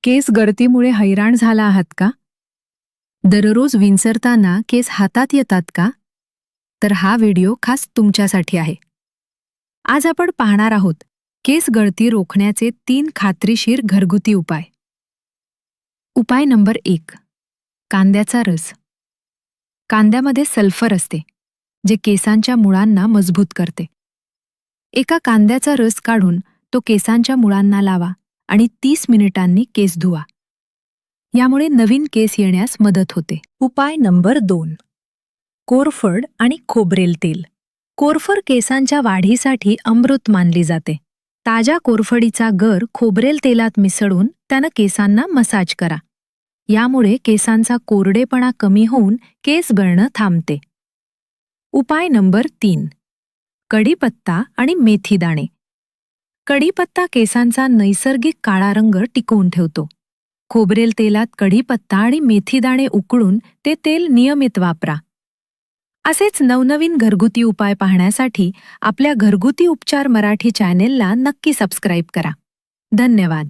केस गळतीमुळे हैराण झाला आहात का? दररोज विंचरताना केस हातात येतात का? तर हा व्हिडिओ खास तुमच्यासाठी आहे. आज आपण पाहणार आहोत केस गळती रोखण्याचे 3 खात्रीशीर घरगुती उपाय. उपाय नंबर 1. कांद्याचा रस. कांद्यामध्ये सल्फर असते, जे केसांच्या मुळांना मजबूत करते. एका कांद्याचा रस काढून तो केसांच्या मुळांना लावा आणि 30 मिनिटांनी केस धुवा. यामुळे नवीन केस येण्यास मदत होते. उपाय नंबर 2. कोरफड आणि खोबरेल तेल. कोरफड केसांच्या वाढीसाठी अमृत मानली जाते. ताज्या कोरफडीचा गर खोबरेल तेलात मिसळून त्यानं केसांना मसाज करा. यामुळे केसांचा कोरडेपणा कमी होऊन केस गळणं थांबते. उपाय नंबर 3. कढीपत्ता आणि मेथीदाणे. कढीपत्ता केसांचा नैसर्गिक काळा रंग टिकवून ठेवतो. खोबरेल तेलात कढीपत्ता आणि मेथीदाणे उकळून ते तेल नियमित वापरा. असेच नवनवीन घरगुती उपाय पाहण्यासाठी आपल्या घरगुती उपचार मराठी चॅनेलला नक्की सबस्क्राईब करा. धन्यवाद.